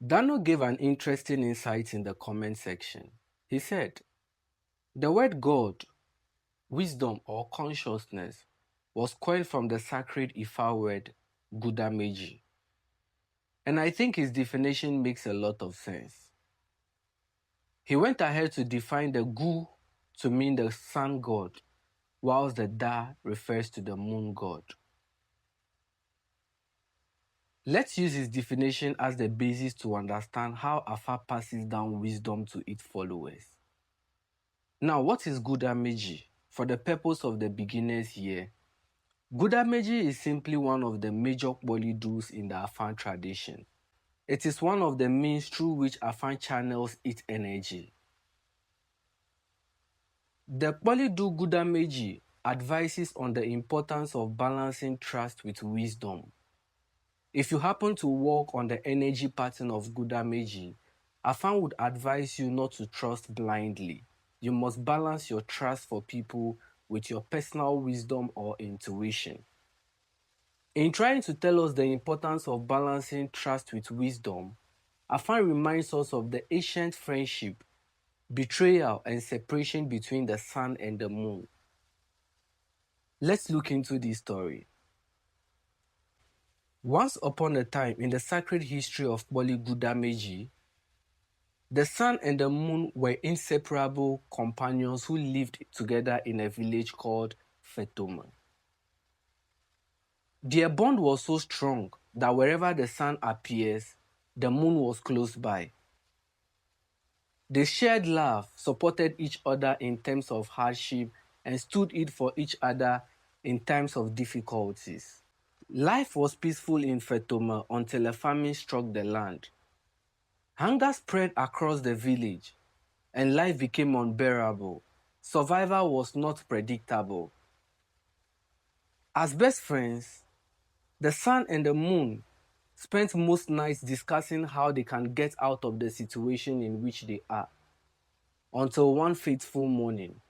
Dano gave an interesting insight in the comment section. He said, the word God, wisdom or consciousness was coined from the sacred Ifa word Gudameji. And I think his definition makes a lot of sense. He went ahead to define the Gu to mean the sun god, whilst the Da refers to the moon god. Let's use his definition as the basis to understand how Afa passes down wisdom to its followers. Now, what is Gudameji? For the purpose of the beginners here, Gudameji is simply one of the major Kporli dues in the Afan tradition. It is one of the means through which Afan channels its energy. The Kporli du Gudameji advises on the importance of balancing trust with wisdom. If you happen to walk on the energy pattern of Gudameji, Afan would advise you not to trust blindly. You must balance your trust for people with your personal wisdom or intuition. In trying to tell us the importance of balancing trust with wisdom, Afan reminds us of the ancient friendship, betrayal, and separation between the sun and the moon. Let's look into this story. Once upon a time, in the sacred history of Kporli GUDAMEDZI, the sun and the moon were inseparable companions who lived together in a village called Fetoma. Their bond was so strong that wherever the sun appears, the moon was close by. They shared love, supported each other in times of hardship, and stood in for each other in times of difficulties. Life was peaceful in Fetoma until a famine struck the land. Hunger spread across the village, and life became unbearable. Survival was not predictable. As best friends, the sun and the moon spent most nights discussing how they can get out of the situation in which they are. Until one fateful morning,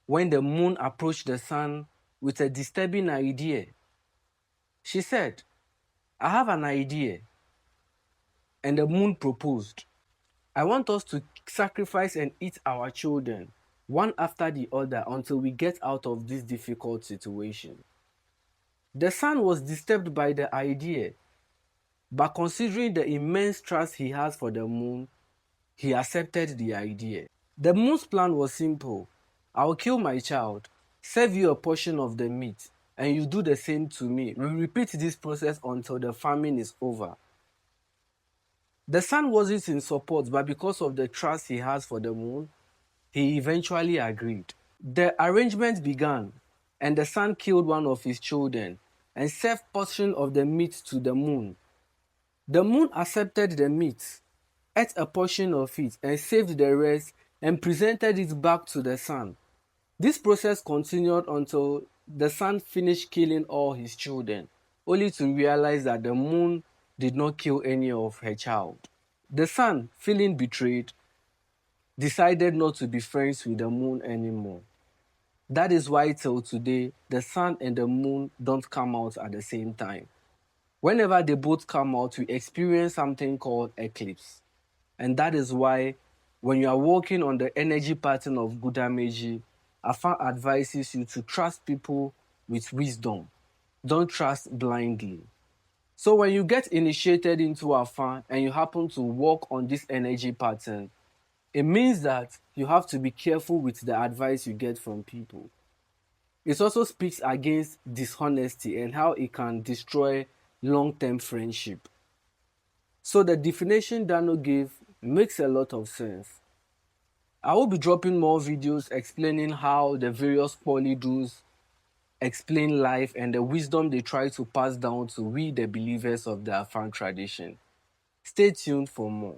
when the moon approached the sun with a disturbing idea. She said, I have an idea. And the moon proposed, I want us to sacrifice and eat our children, one after the other, until we get out of this difficult situation. The sun was disturbed by the idea, but considering the immense trust he has for the moon, he accepted the idea. The moon's plan was simple. I will kill my child, serve you a portion of the meat, and you do the same to me. We repeat this process until the famine is over. The sun wasn't in support, but because of the trust he has for the moon, he eventually agreed. The arrangement began, and the sun killed one of his children and served portion of the meat to the moon. The moon accepted the meat, ate a portion of it, and saved the rest and presented it back to the sun. This process continued until the sun finished killing all his children, only to realize that the moon did not kill any of her child. The sun, feeling betrayed, decided not to be friends with the moon anymore. That is why till today, the sun and the moon don't come out at the same time. Whenever they both come out, we experience something called eclipse. And that is why when you are working on the energy pattern of Gudameji, Afa advises you to trust people with wisdom. Don't trust blindly. So when you get initiated into Afa and you happen to work on this energy pattern, it means that you have to be careful with the advice you get from people. It also speaks against dishonesty and how it can destroy long-term friendship. So the definition Dano gave makes a lot of sense. I will be dropping more videos explaining how the various Kporli dues explain life and the wisdom they try to pass down to we the believers of the Afan tradition. Stay tuned for more.